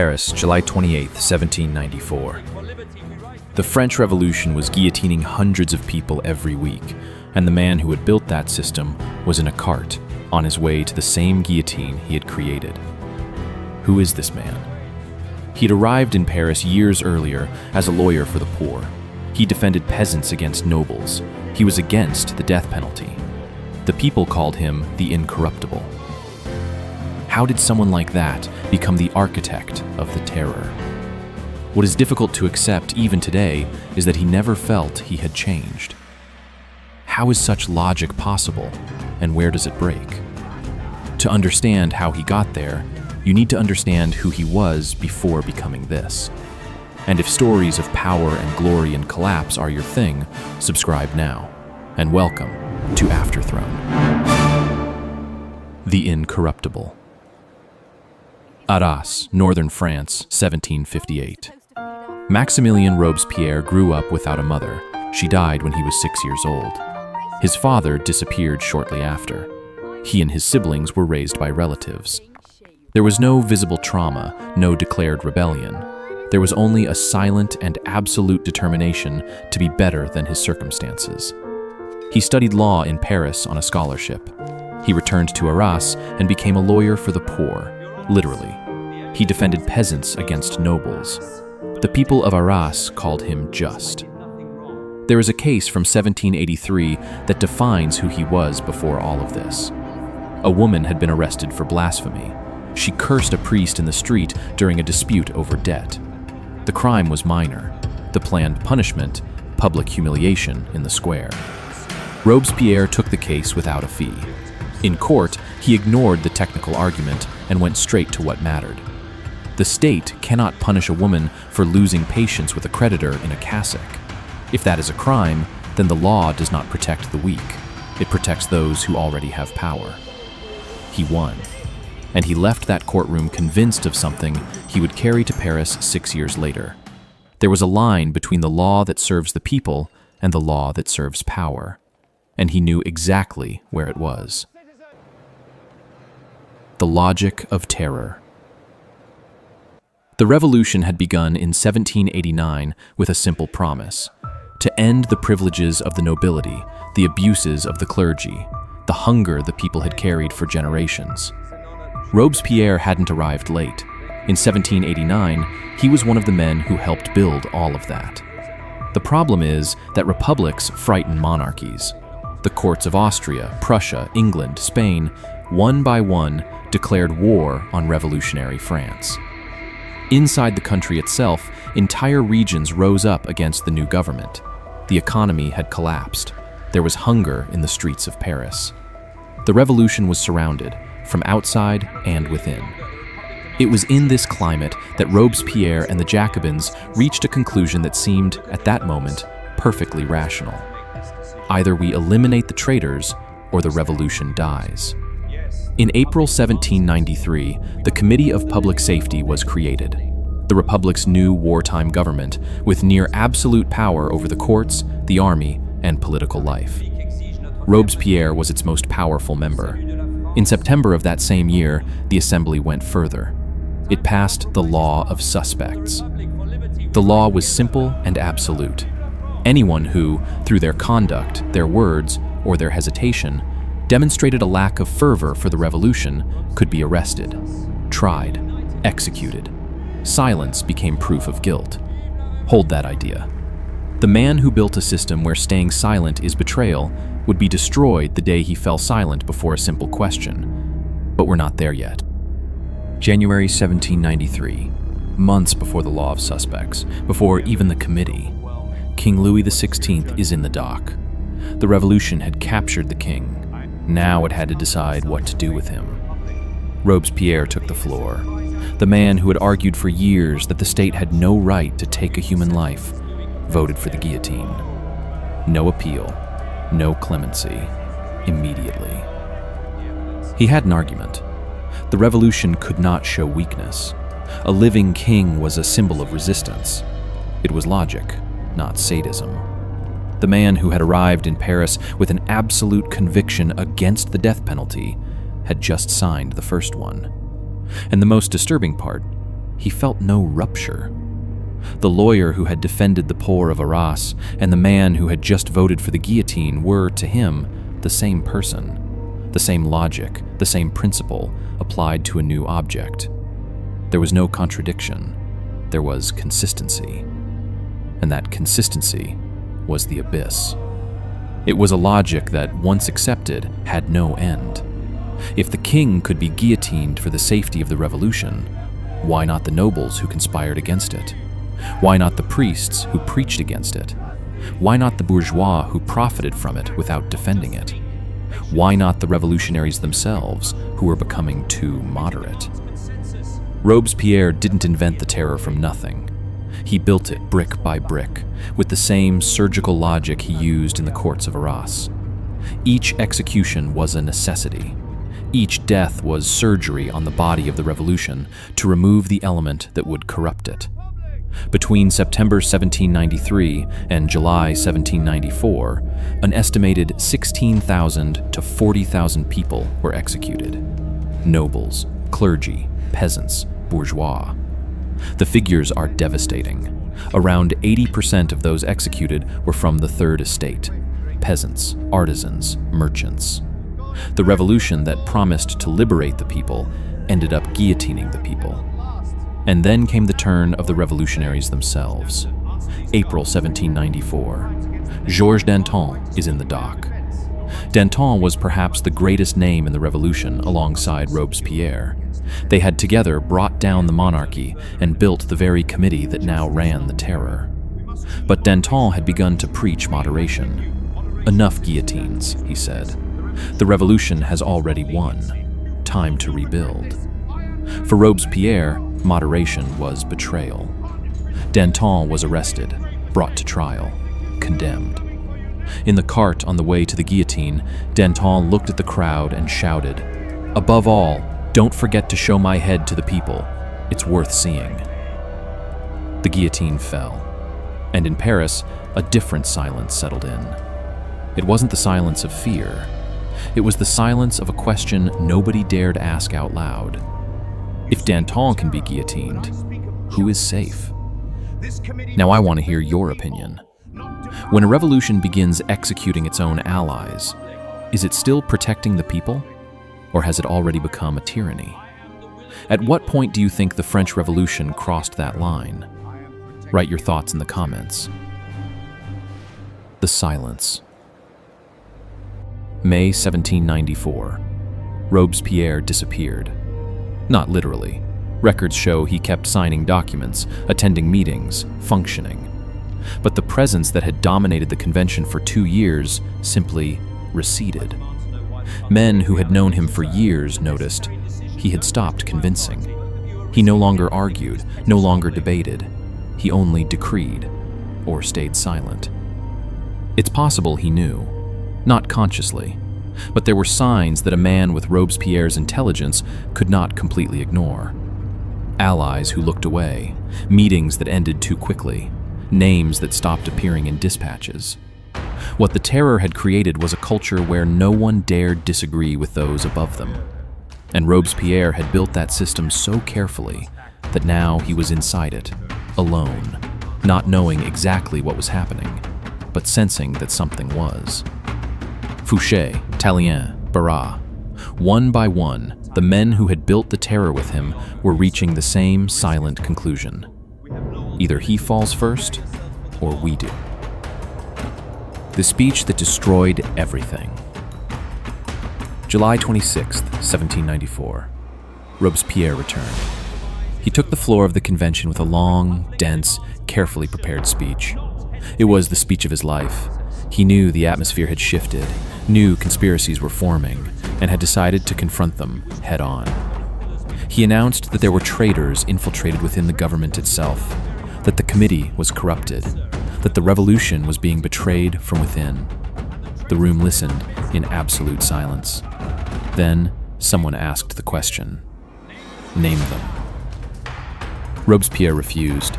Paris, July 28, 1794. The French Revolution was guillotining hundreds of people every week, and the man who had built that system was in a cart on his way to the same guillotine he had created. Who is this man? He'd arrived in Paris years earlier as a lawyer for the poor. He defended peasants against nobles. He was against the death penalty. The people called him the Incorruptible. How did someone like that become the architect of the terror? What is difficult to accept even today is that he never felt he had changed. How is such logic possible, and where does it break? To understand how he got there, you need to understand who he was before becoming this. And if stories of power and glory and collapse are your thing, subscribe now. And welcome to Afterthrone. The Incorruptible. Arras, northern France, 1758. Maximilien Robespierre grew up without a mother. She died when he was 6 years old. His father disappeared shortly after. He and his siblings were raised by relatives. There was no visible trauma, no declared rebellion. There was only a silent and absolute determination to be better than his circumstances. He studied law in Paris on a scholarship. He returned to Arras and became a lawyer for the poor, literally. He defended peasants against nobles. The people of Arras called him just. There is a case from 1783 that defines who he was before all of this. A woman had been arrested for blasphemy. She cursed a priest in the street during a dispute over debt. The crime was minor. The planned punishment, public humiliation in the square. Robespierre took the case without a fee. In court, he ignored the technical argument and went straight to what mattered. The state cannot punish a woman for losing patience with a creditor in a cassock. If that is a crime, then the law does not protect the weak. It protects those who already have power. He won. And he left that courtroom convinced of something he would carry to Paris 6 years later. There was a line between the law that serves the people and the law that serves power. And he knew exactly where it was. The logic of terror. The revolution had begun in 1789 with a simple promise: to end the privileges of the nobility, the abuses of the clergy, the hunger the people had carried for generations. Robespierre hadn't arrived late. In 1789, he was one of the men who helped build all of that. The problem is that republics frighten monarchies. The courts of Austria, Prussia, England, Spain, one by one, declared war on revolutionary France. Inside the country itself, entire regions rose up against the new government. The economy had collapsed. There was hunger in the streets of Paris. The revolution was surrounded, from outside and within. It was in this climate that Robespierre and the Jacobins reached a conclusion that seemed, at that moment, perfectly rational. Either we eliminate the traitors, or the revolution dies. In April 1793, the Committee of Public Safety was created, the Republic's new wartime government with near absolute power over the courts, the army, and political life. Robespierre was its most powerful member. In September of that same year, the Assembly went further. It passed the Law of Suspects. The law was simple and absolute. Anyone who, through their conduct, their words, or their hesitation, demonstrated a lack of fervor for the revolution could be arrested, tried, executed. Silence became proof of guilt. Hold that idea. The man who built a system where staying silent is betrayal would be destroyed the day he fell silent before a simple question. But we're not there yet. January 1793, months before the Law of Suspects, before even the committee. King Louis XVI is in the dock. The revolution had captured the king. Now it had to decide what to do with him. Robespierre took the floor. The man who had argued for years that the state had no right to take a human life voted for the guillotine. No appeal, no clemency, immediately. He had an argument. The revolution could not show weakness. A living king was a symbol of resistance. It was logic, not sadism. The man who had arrived in Paris with an absolute conviction against the death penalty had just signed the first one. And the most disturbing part, he felt no rupture. The lawyer who had defended the poor of Arras and the man who had just voted for the guillotine were, to him, the same person. The same logic, the same principle, applied to a new object. There was no contradiction. There was consistency. And that consistency was the abyss. It was a logic that, once accepted, had no end. If the king could be guillotined for the safety of the revolution, why not the nobles who conspired against it? Why not the priests who preached against it? Why not the bourgeois who profited from it without defending it? Why not the revolutionaries themselves who were becoming too moderate? Robespierre didn't invent the terror from nothing. He built it brick by brick, with the same surgical logic he used in the courts of Arras. Each execution was a necessity. Each death was surgery on the body of the revolution to remove the element that would corrupt it. Between September 1793 and July 1794, an estimated 16,000 to 40,000 people were executed. Nobles, clergy, peasants, bourgeois. The figures are devastating. Around 80% of those executed were from the Third Estate: peasants, artisans, merchants. The revolution that promised to liberate the people ended up guillotining the people. And then came the turn of the revolutionaries themselves. April 1794. Georges Danton is in the dock. Danton was perhaps the greatest name in the revolution alongside Robespierre. They had together brought down the monarchy and built the very committee that now ran the terror. But Danton had begun to preach moderation. Enough guillotines, he said. The revolution has already won. Time to rebuild. For Robespierre, moderation was betrayal. Danton was arrested, brought to trial, condemned. In the cart on the way to the guillotine, Danton looked at the crowd and shouted, "Above all, don't forget to show my head to the people. It's worth seeing." The guillotine fell, and in Paris, a different silence settled in. It wasn't the silence of fear. It was the silence of a question nobody dared ask out loud. If Danton can be guillotined, who is safe? Now I want to hear your opinion. When a revolution begins executing its own allies, is it still protecting the people? Or has it already become a tyranny? At what point do you think the French Revolution crossed that line? Write your thoughts in the comments. The silence. May 1794. Robespierre disappeared. Not literally. Records show he kept signing documents, attending meetings, functioning. But the presence that had dominated the convention for 2 years simply receded. Men who had known him for years noticed he had stopped convincing. He no longer argued, no longer debated. He only decreed, or stayed silent. It's possible he knew, not consciously, but there were signs that a man with Robespierre's intelligence could not completely ignore. Allies who looked away, meetings that ended too quickly, names that stopped appearing in dispatches. What the terror had created was a culture where no one dared disagree with those above them. And Robespierre had built that system so carefully that now he was inside it, alone, not knowing exactly what was happening, but sensing that something was. Fouché, Tallien, Barras. One by one, the men who had built the terror with him were reaching the same silent conclusion. Either he falls first, or we do. The speech that destroyed everything. July 26, 1794. Robespierre returned. He took the floor of the convention with a long, dense, carefully prepared speech. It was the speech of his life. He knew the atmosphere had shifted, knew conspiracies were forming, and had decided to confront them head-on. He announced that there were traitors infiltrated within the government itself, that the committee was corrupted, that the revolution was being betrayed from within. The room listened in absolute silence. Then, someone asked the question. Name them. Robespierre refused.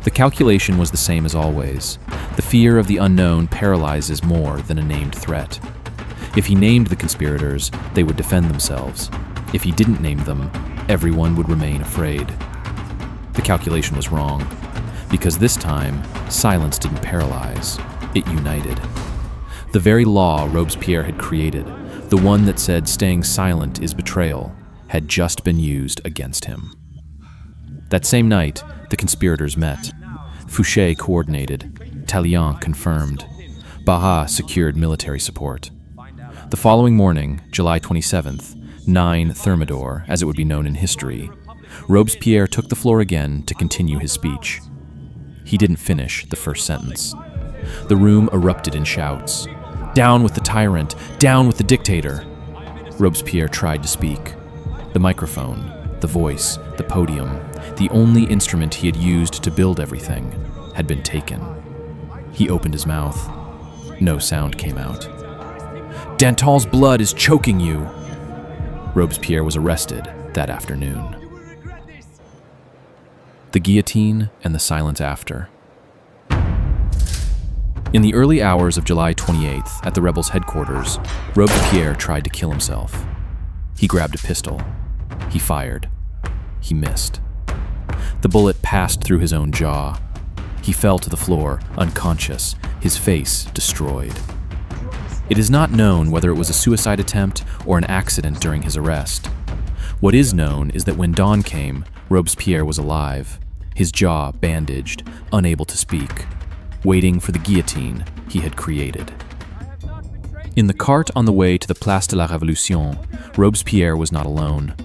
The calculation was the same as always. The fear of the unknown paralyzes more than a named threat. If he named the conspirators, they would defend themselves. If he didn't name them, everyone would remain afraid. The calculation was wrong, because this time, silence didn't paralyze, it united. The very law Robespierre had created, the one that said staying silent is betrayal, had just been used against him. That same night, the conspirators met. Fouché coordinated, Tallien confirmed, Barras secured military support. The following morning, July 27th, 9 Thermidor, as it would be known in history, Robespierre took the floor again to continue his speech. He didn't finish the first sentence. The room erupted in shouts. Down with the tyrant! Down with the dictator! Robespierre tried to speak. The microphone, the voice, the podium, the only instrument he had used to build everything, had been taken. He opened his mouth. No sound came out. Danton's blood is choking you! Robespierre was arrested that afternoon. The guillotine and the silence after. In the early hours of July 28th, at the rebels' headquarters, Robespierre tried to kill himself. He grabbed a pistol. He fired. He missed. The bullet passed through his own jaw. He fell to the floor, unconscious, his face destroyed. It is not known whether it was a suicide attempt or an accident during his arrest. What is known is that when dawn came, Robespierre was alive, his jaw bandaged, unable to speak, waiting for the guillotine he had created. In the cart on the way to the Place de la Révolution, Robespierre was not alone.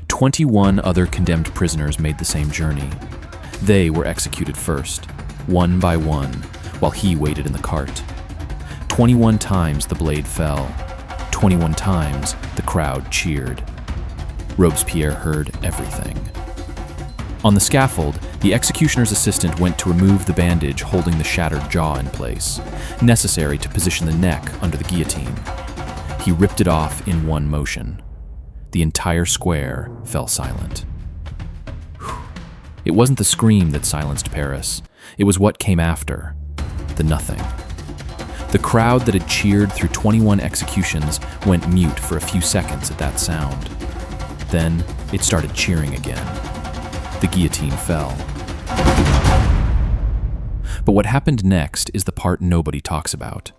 21 other condemned prisoners made the same journey. They were executed first, one by one, while he waited in the cart. 21 times the blade fell. 21 times the crowd cheered. Robespierre heard everything. On the scaffold, the executioner's assistant went to remove the bandage holding the shattered jaw in place, necessary to position the neck under the guillotine. He ripped it off in one motion. The entire square fell silent. It wasn't the scream that silenced Paris. It was what came after. The nothing. The crowd that had cheered through 21 executions went mute for a few seconds at that sound. Then it started cheering again. The guillotine fell. But what happened next is the part nobody talks about.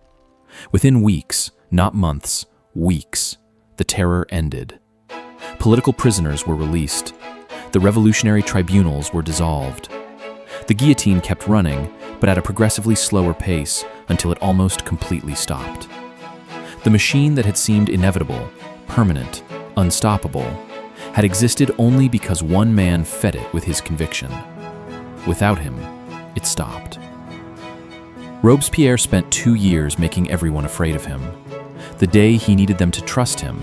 Within weeks, not months, weeks, the terror ended. Political prisoners were released. The revolutionary tribunals were dissolved. The guillotine kept running, but at a progressively slower pace until it almost completely stopped. The machine that had seemed inevitable, permanent, unstoppable, had existed only because one man fed it with his conviction. Without him, it stopped. Robespierre spent 2 years making everyone afraid of him. The day he needed them to trust him,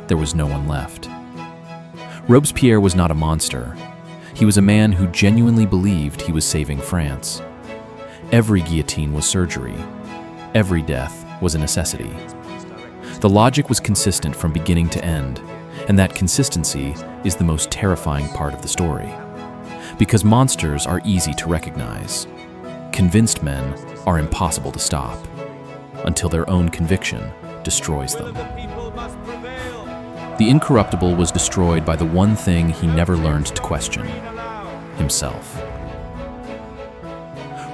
there was no one left. Robespierre was not a monster. He was a man who genuinely believed he was saving France. Every guillotine was surgery. Every death was a necessity. The logic was consistent from beginning to end, and that consistency is the most terrifying part of the story. Because monsters are easy to recognize. Convinced men are impossible to stop, until their own conviction destroys them. The Incorruptible was destroyed by the one thing he never learned to question: himself.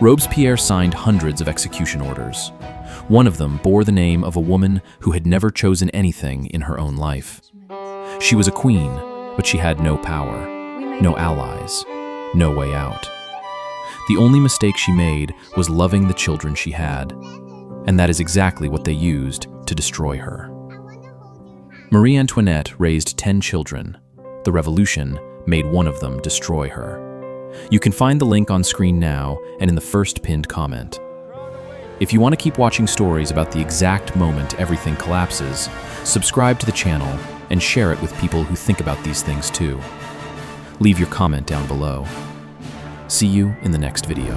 Robespierre signed hundreds of execution orders. One of them bore the name of a woman who had never chosen anything in her own life. She was a queen, but she had no power, no allies, no way out. The only mistake she made was loving the children she had, and that is exactly what they used to destroy her. Marie Antoinette raised 10 children. The revolution made one of them destroy her. You can find the link on screen now and in the first pinned comment. If you want to keep watching stories about the exact moment everything collapses, subscribe to the channel and share it with people who think about these things too. Leave your comment down below. See you in the next video.